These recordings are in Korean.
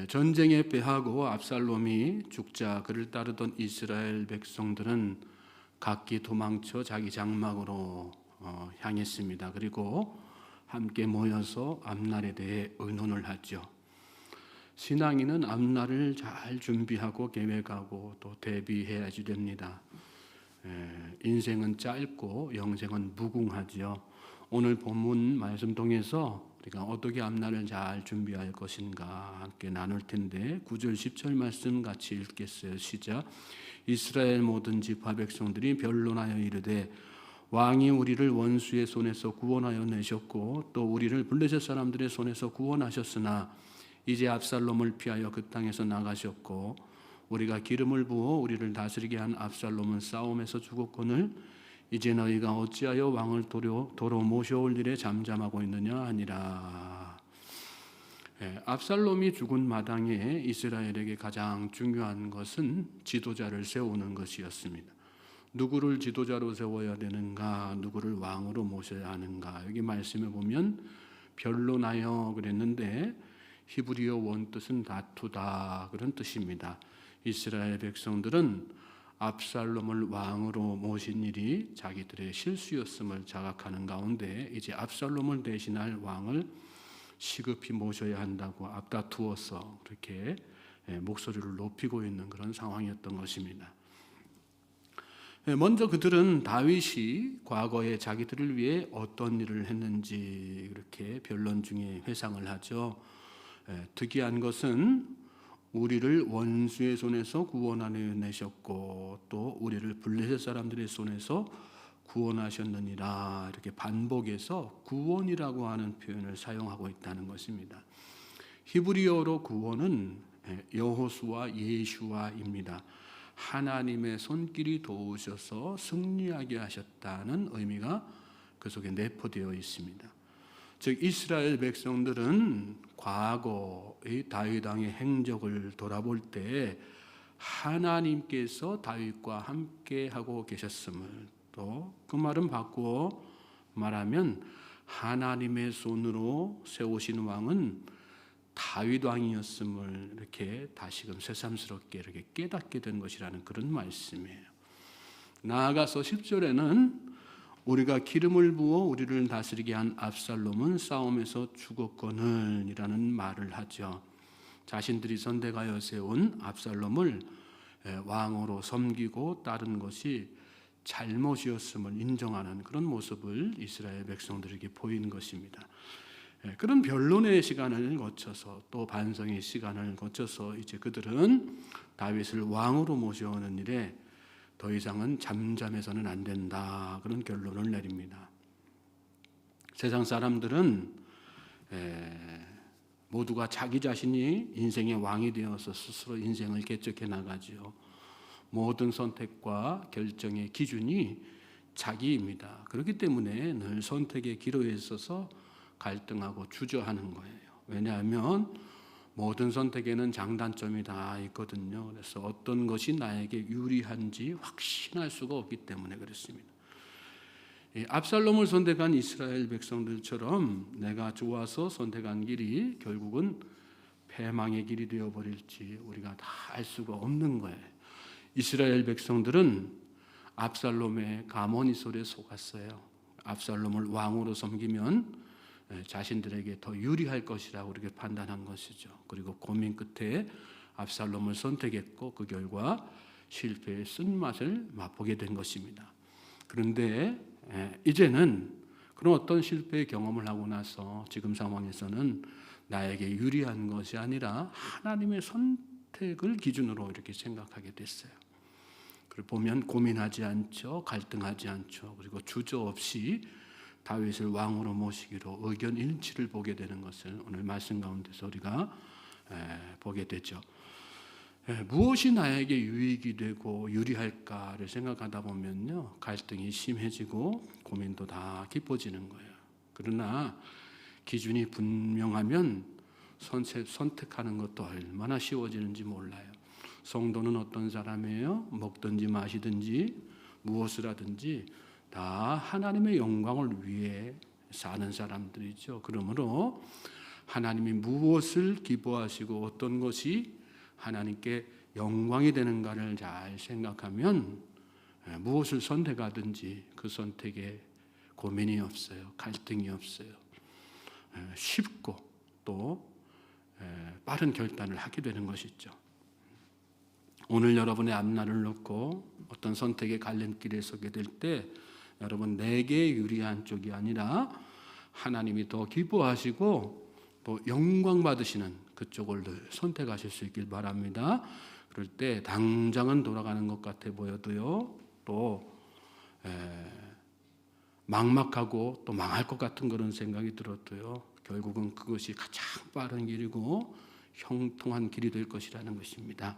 전쟁에 패하고 압살롬이 죽자 그를 따르던 이스라엘 백성들은 각기 도망쳐 자기 장막으로 향했습니다. 그리고 함께 모여서 앞날에 대해 의논을 하죠. 신앙인은 앞날을 잘 준비하고 계획하고 또 대비해야지 됩니다. 인생은 짧고 영생은 무궁하지요. 오늘 본문 말씀 통해서 우리가 어떻게 앞날을 잘 준비할 것인가 함께 나눌 텐데 9절 10절 말씀 같이 읽겠어요. 시작. 이스라엘 모든 지파 백성들이 변론하여 이르되 왕이 우리를 원수의 손에서 구원하여 내셨고 또 우리를 블레셋 사람들의 손에서 구원하셨으나 이제 압살롬을 피하여 그 땅에서 나가셨고 우리가 기름을 부어 우리를 다스리게 한 압살롬은 싸움에서 죽었거늘 이제 너희가 어찌하여 왕을 도로 모셔올 일에 잠잠하고 있느냐 하니라. 압살롬이 죽은 마당에 이스라엘에게 가장 중요한 것은 지도자를 세우는 것이었습니다. 누구를 지도자로 세워야 되는가, 누구를 왕으로 모셔야 하는가. 여기 말씀에 보면 변론하여 그랬는데 히브리어 원뜻은 다투다 그런 뜻입니다. 이스라엘 백성들은 압살롬을 왕으로 모신 일이 자기들의 실수였음을 자각하는 가운데 이제 압살롬을 대신할 왕을 시급히 모셔야 한다고 앞다투어서 그렇게 목소리를 높이고 있는 그런 상황이었던 것입니다. 먼저 그들은 다윗이 과거에 자기들을 위해 어떤 일을 했는지 그렇게 변론 중에 회상을 하죠. 특이한 것은 우리를 원수의 손에서 구원하여 내셨고 또 우리를 블레셋 사람들의 손에서 구원하셨느니라 이렇게 반복해서 구원이라고 하는 표현을 사용하고 있다는 것입니다. 히브리어로 구원은 여호수아 예슈아입니다. 하나님의 손길이 도우셔서 승리하게 하셨다는 의미가 그 속에 내포되어 있습니다. 즉 이스라엘 백성들은 과거의 다윗 왕의 행적을 돌아볼 때 하나님께서 다윗과 함께 하고 계셨음을 또 그 말은 바꾸어 말하면 하나님의 손으로 세우신 왕은 다윗 왕이었음을 이렇게 다시금 새삼스럽게 이렇게 깨닫게 된 것이라는 그런 말씀이에요. 나아가서 10절에는 우리가 기름을 부어 우리를 다스리게 한 압살롬은 싸움에서 죽었거늘 이라는 말을 하죠. 자신들이 선택하여 세운 압살롬을 왕으로 섬기고 따른 것이 잘못이었음을 인정하는 그런 모습을 이스라엘 백성들에게 보인 것입니다. 그런 변론의 시간을 거쳐서 또 반성의 시간을 거쳐서 이제 그들은 다윗을 왕으로 모셔오는 일에 더 이상은 잠잠해서는 안 된다 그런 결론을 내립니다. 세상 사람들은 모두가 자기 자신이 인생의 왕이 되어서 스스로 인생을 개척해 나가지요. 모든 선택과 결정의 기준이 자기입니다. 그렇기 때문에 늘 선택의 기로에 있어서 갈등하고 주저하는 거예요. 왜냐하면 모든 선택에는 장단점이 다 있거든요. 그래서 어떤 것이 나에게 유리한지 확신할 수가 없기 때문에 그렇습니다. 압살롬을 선택한 이스라엘 백성들처럼 내가 좋아서 선택한 길이 결국은 패망의 길이 되어버릴지 우리가 다 알 수가 없는 거예요. 이스라엘 백성들은 압살롬의 가모니솔에 속았어요. 압살롬을 왕으로 섬기면 자신들에게 더 유리할 것이라고 그렇게 판단한 것이죠. 그리고 고민 끝에 압살롬을 선택했고 그 결과 실패의 쓴맛을 맛보게 된 것입니다. 그런데 이제는 그런 어떤 실패의 경험을 하고 나서 지금 상황에서는 나에게 유리한 것이 아니라 하나님의 선택을 기준으로 이렇게 생각하게 됐어요. 그걸 보면 고민하지 않죠. 갈등하지 않죠. 그리고 주저없이 다윗을 왕으로 모시기로 의견 일치를 보게 되는 것을 오늘 말씀 가운데서 우리가 보게 되죠. 무엇이 나에게 유익이 되고 유리할까를 생각하다 보면요, 갈등이 심해지고 고민도 다 깊어지는 거예요. 그러나 기준이 분명하면 선택하는 것도 얼마나 쉬워지는지 몰라요. 성도는 어떤 사람이에요? 먹든지 마시든지 무엇을 하든지 다 하나님의 영광을 위해 사는 사람들이죠. 그러므로 하나님이 무엇을 기뻐하시고 어떤 것이 하나님께 영광이 되는가를 잘 생각하면 무엇을 선택하든지 그 선택에 고민이 없어요. 갈등이 없어요. 쉽고 또 빠른 결단을 하게 되는 것이죠. 오늘 여러분의 앞날을 놓고 어떤 선택의 갈림길에 서게 될 때 여러분 내게 유리한 쪽이 아니라 하나님이 더 기뻐하시고 또 영광 받으시는 그쪽을 늘 선택하실 수 있길 바랍니다. 그럴 때 당장은 돌아가는 것 같아 보여도요, 또 막막하고 또 망할 것 같은 그런 생각이 들어도요, 결국은 그것이 가장 빠른 길이고 형통한 길이 될 것이라는 것입니다.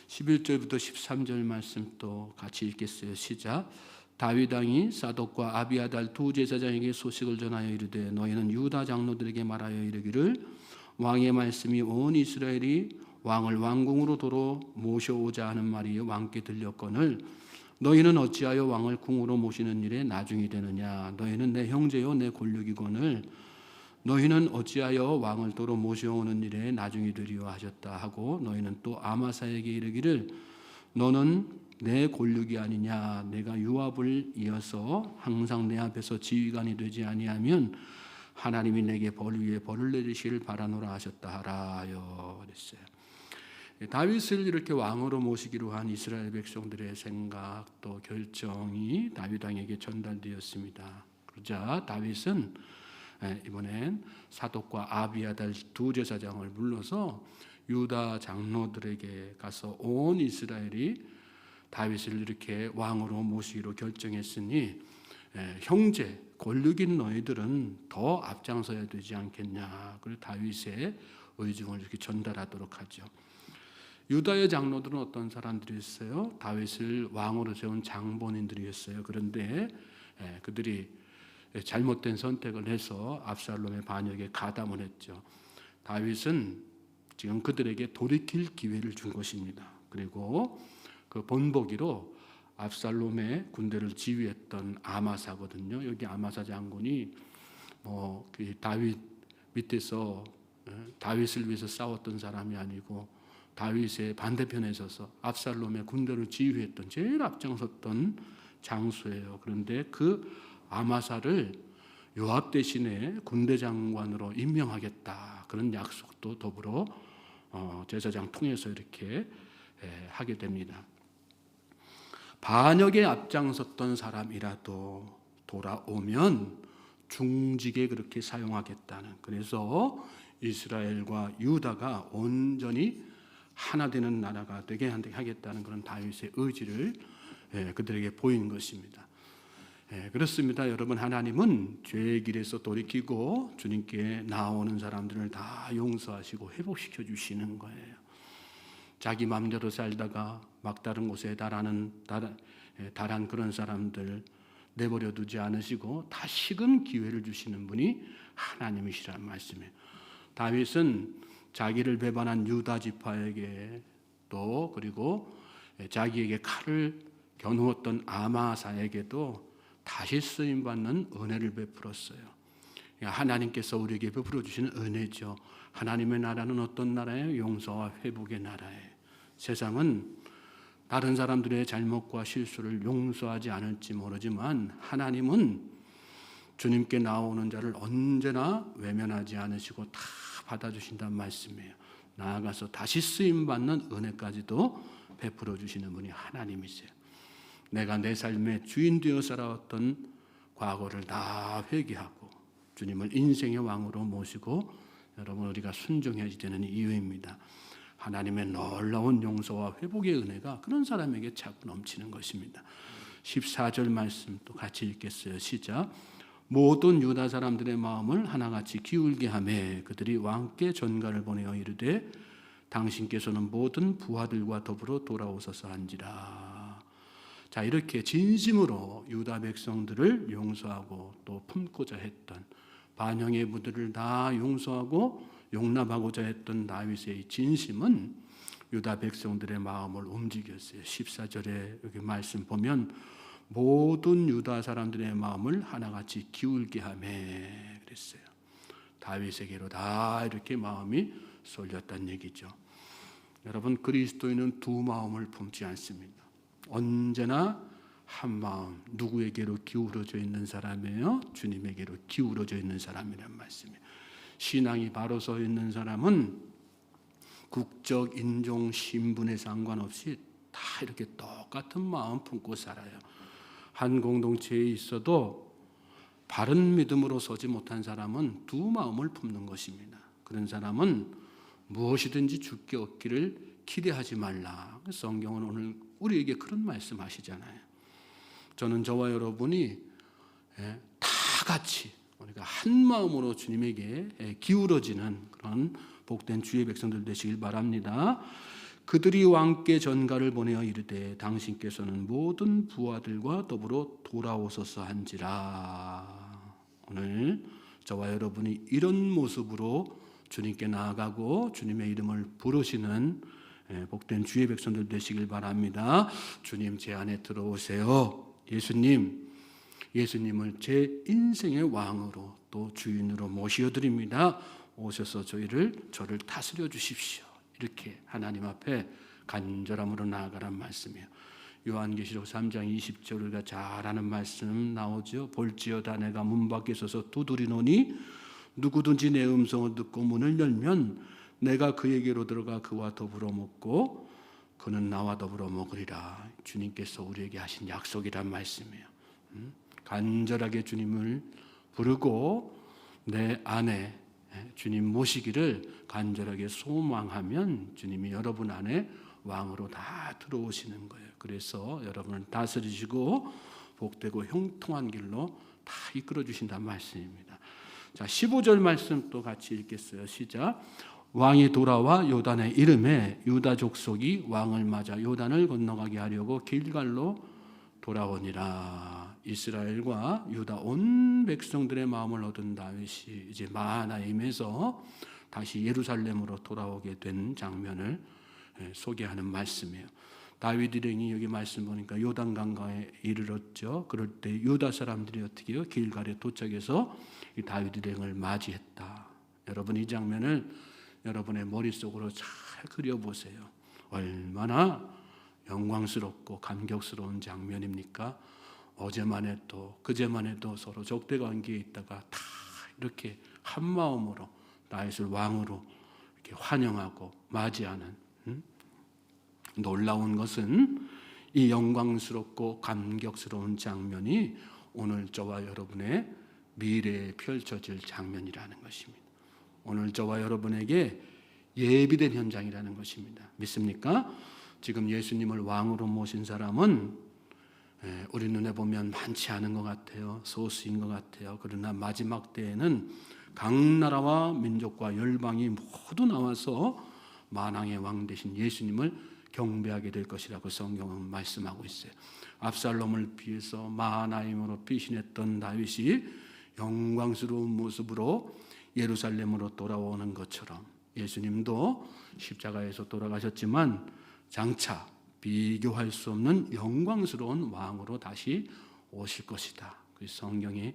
11절부터 13절 말씀 또 같이 읽겠어요. 시작. 다윗 왕이 사독과 아비아달 두 제사장에게 소식을 전하여 이르되 너희는 유다 장로들에게 말하여 이르기를 왕의 말씀이 온 이스라엘이 왕을 왕궁으로 도로 모셔오자 하는 말이 왕께 들렸거늘 너희는 어찌하여 왕을 궁으로 모시는 일에 나중이 되느냐. 너희는 내 형제요 내 권력이거늘 너희는 어찌하여 왕을 도로 모셔오는 일에 나중이 되리요 하셨다 하고 너희는 또 아마사에게 이르기를 너는 내 권력이 아니냐. 내가 요압을 이어서 항상 내 앞에서 지휘관이 되지 아니하면 하나님이 내게 벌 위에 벌을 내리시길 바라노라 하셨다 하라요. 그랬어요. 다윗을 이렇게 왕으로 모시기로 한 이스라엘 백성들의 생각 또 결정이 다윗 왕에게 전달되었습니다. 그러자 다윗은 이번엔 사독과 아비아달 두 제사장을 불러서 유다 장로들에게 가서 온 이스라엘이 다윗을 이렇게 왕으로 모시기로 결정했으니 형제 권력인 너희들은 더 앞장서야 되지 않겠냐. 그리고 다윗의 의중을 이렇게 전달하도록 하죠. 유다의 장로들은 어떤 사람들이었어요? 다윗을 왕으로 세운 장본인들이었어요. 그런데 그들이 잘못된 선택을 해서 압살롬의 반역에 가담을 했죠. 다윗은 지금 그들에게 돌이킬 기회를 준 것입니다. 그리고 그 본보기로 압살롬의 군대를 지휘했던 아마사거든요. 여기 아마사 장군이 그 다윗 밑에서 다윗을 위해서 싸웠던 사람이 아니고 다윗의 반대편에 서서 압살롬의 군대를 지휘했던 제일 앞장섰던 장수예요. 그런데 그 아마사를 요압 대신에 군대 장관으로 임명하겠다. 그런 약속도 더불어 제사장 통해서 이렇게 하게 됩니다. 반역에 앞장섰던 사람이라도 돌아오면 중직에 그렇게 사용하겠다는, 그래서 이스라엘과 유다가 온전히 하나 되는 나라가 되게 하겠다는 그런 다윗의 의지를 그들에게 보인 것입니다. 그렇습니다. 여러분, 하나님은 죄의 길에서 돌이키고 주님께 나오는 사람들을 다 용서하시고 회복시켜 주시는 거예요. 자기 마음대로 살다가 막다른 곳에 달한 그런 사람들 내버려 두지 않으시고 다시금 기회를 주시는 분이 하나님이시라는 말씀이에요. 다윗은 자기를 배반한 유다 지파에게 또 그리고 자기에게 칼을 겨누었던 아마사에게도 다시 쓰임받는 은혜를 베풀었어요. 하나님께서 우리에게 베풀어 주시는 은혜죠. 하나님의 나라는 어떤 나라예요? 용서와 회복의 나라예요. 세상은 다른 사람들의 잘못과 실수를 용서하지 않을지 모르지만 하나님은 주님께 나오는 자를 언제나 외면하지 않으시고 다 받아주신다는 말씀이에요. 나아가서 다시 쓰임받는 은혜까지도 베풀어 주시는 분이 하나님이세요. 내가 내 삶의 주인 되어 살아왔던 과거를 다 회개하고 주님을 인생의 왕으로 모시고 여러분 우리가 순종해야 되는 이유입니다. 하나님의 놀라운 용서와 회복의 은혜가 그런 사람에게 자꾸 넘치는 것입니다. 14절 말씀 또 같이 읽겠어요. 시작. 모든 유다 사람들의 마음을 하나같이 기울게 하매 그들이 왕께 전가를 보내어 이르되 당신께서는 모든 부하들과 더불어 돌아오소서 한지라. 자, 이렇게 진심으로 유다 백성들을 용서하고 또 품고자 했던, 반영의 무들을 다 용서하고 용납하고자 했던 다윗의 진심은 유다 백성들의 마음을 움직였어요. 14절에 여기 말씀 보면 모든 유다 사람들의 마음을 하나같이 기울게 하매 그랬어요. 다윗에게로 다 이렇게 마음이 쏠렸다는 얘기죠. 여러분, 그리스도인은 두 마음을 품지 않습니다. 언제나 한 마음, 누구에게로 기울어져 있는 사람이에요? 주님에게로 기울어져 있는 사람이란 말씀이에요. 신앙이 바로 서 있는 사람은 국적, 인종, 신분에 상관없이 다 이렇게 똑같은 마음 품고 살아요. 한 공동체에 있어도 바른 믿음으로 서지 못한 사람은 두 마음을 품는 것입니다. 그런 사람은 무엇이든지 주께 얻기를 기대하지 말라. 성경은 오늘 우리에게 그런 말씀하시잖아요. 저는 저와 여러분이 다 같이 우리가 한 마음으로 주님에게 기울어지는 그런 복된 주의 백성들 되시길 바랍니다. 그들이 왕께 전가를 보내어 이르되 당신께서는 모든 부하들과 더불어 돌아오소서 한지라. 오늘 저와 여러분이 이런 모습으로 주님께 나아가고 주님의 이름을 부르시는 복된 주의 백성들 되시길 바랍니다. 주님, 제 안에 들어오세요. 예수님을 제 인생의 왕으로 또 주인으로 모셔드립니다. 오셔서 저를 다스려 주십시오. 이렇게 하나님 앞에 간절함으로 나아가란 말씀이에요. 요한계시록 3장 20절 우리가 잘 아는 말씀 나오죠. 볼지어다 내가 문 밖에 서서 두드리노니 누구든지 내 음성을 듣고 문을 열면 내가 그에게로 들어가 그와 더불어 먹고 그는 나와 더불어 먹으리라. 주님께서 우리에게 하신 약속이란 말씀이에요. 간절하게 주님을 부르고 내 안에 주님 모시기를 간절하게 소망하면 주님이 여러분 안에 왕으로 다 들어오시는 거예요. 그래서 여러분을 다스리시고 복되고 형통한 길로 다 이끌어 주신다는 말씀입니다. 자, 15절 말씀 또 같이 읽겠어요. 시작. 왕이 돌아와 요단의 이름에 유다 족속이 왕을 맞아 요단을 건너가게 하려고 길갈로 돌아오니라. 이스라엘과 유다 온 백성들의 마음을 얻은 다윗이 이제 마하나임에서 다시 예루살렘으로 돌아오게 된 장면을 소개하는 말씀이에요. 다윗 일행이 여기 말씀 보니까 요단강가에 이르렀죠. 그럴 때 유다 사람들이 어떻게 해요? 길갈에 도착해서 이 다윗 일행을 맞이했다. 여러분, 이 장면을 여러분의 머릿속으로 잘 그려보세요. 얼마나 영광스럽고 감격스러운 장면입니까? 어제만 해도 그제만 해도 서로 적대 관계에 있다가 다 이렇게 한 마음으로 다윗을 왕으로 이렇게 환영하고 맞이하는 놀라운 것은 이 영광스럽고 감격스러운 장면이 오늘 저와 여러분의 미래에 펼쳐질 장면이라는 것입니다. 오늘 저와 여러분에게 예비된 현장이라는 것입니다. 믿습니까? 지금 예수님을 왕으로 모신 사람은 우리 눈에 보면 많지 않은 것 같아요. 소수인 것 같아요. 그러나 마지막 때에는 각 나라와 민족과 열방이 모두 나와서 만왕의 왕 되신 예수님을 경배하게 될 것이라고 성경은 말씀하고 있어요. 압살롬을 피해서 마하나임으로 피신했던 다윗이 영광스러운 모습으로 예루살렘으로 돌아오는 것처럼 예수님도 십자가에서 돌아가셨지만 장차 비교할 수 없는 영광스러운 왕으로 다시 오실 것이다. 그 성경이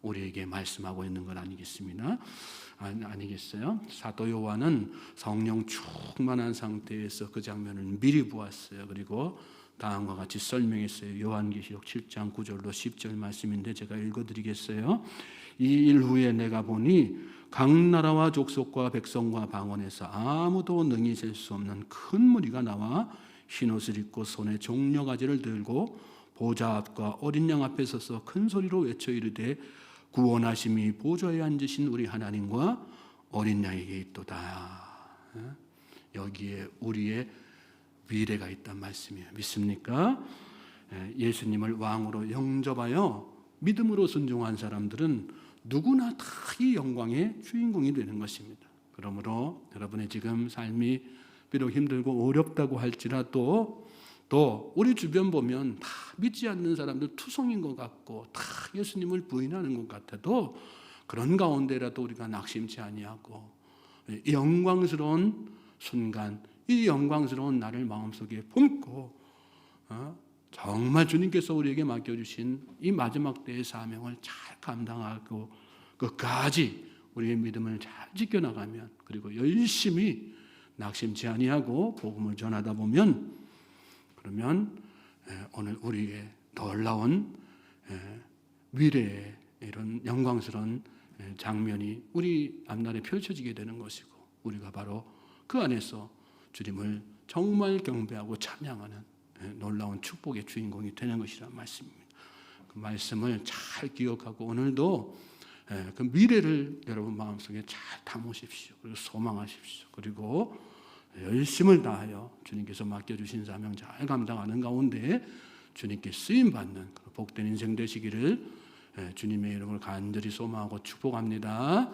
우리에게 말씀하고 있는 것 아니겠어요? 사도 요한은 성령 충만한 상태에서 그 장면을 미리 보았어요. 그리고 다음과 같이 설명했어요. 요한계시록 7장 9절로 10절 말씀인데 제가 읽어드리겠어요. 이 일 후에 내가 보니 각 나라와 족속과 백성과 방언에서 아무도 능히 셀 수 없는 큰 무리가 나와 흰옷을 입고 손에 종려가지를 들고 보좌 앞과 어린 양 앞에 서서 큰 소리로 외쳐 이르되 구원하심이 보좌에 앉으신 우리 하나님과 어린 양에게 있도다. 여기에 우리의 미래가 있단 말씀이에요. 믿습니까? 예수님을 왕으로 영접하여 믿음으로 순종한 사람들은 누구나 다 이 영광의 주인공이 되는 것입니다. 그러므로 여러분의 지금 삶이 비록 힘들고 어렵다고 할지라도 또 우리 주변 보면 다 믿지 않는 사람들 투성인 것 같고 다 예수님을 부인하는 것 같아도 그런 가운데라도 우리가 낙심치 아니하고 이 영광스러운 순간, 이 영광스러운 나를 마음속에 품고 정말 주님께서 우리에게 맡겨주신 이 마지막 때의 사명을 잘 감당하고 끝까지 우리의 믿음을 잘 지켜나가면, 그리고 열심히 낙심치 아니하고 복음을 전하다 보면, 그러면 오늘 우리의 놀라운 미래의 이런 영광스러운 장면이 우리 앞날에 펼쳐지게 되는 것이고, 우리가 바로 그 안에서 주님을 정말 경배하고 찬양하는 놀라운 축복의 주인공이 되는 것이란 말씀입니다. 그 말씀을 잘 기억하고 오늘도 그 미래를 여러분 마음속에 잘 담으십시오. 그리고 소망하십시오. 그리고 열심을 다하여 주님께서 맡겨주신 사명 잘 감당하는 가운데 주님께 쓰임받는 복된 인생 되시기를 주님의 이름을 간절히 소망하고 축복합니다.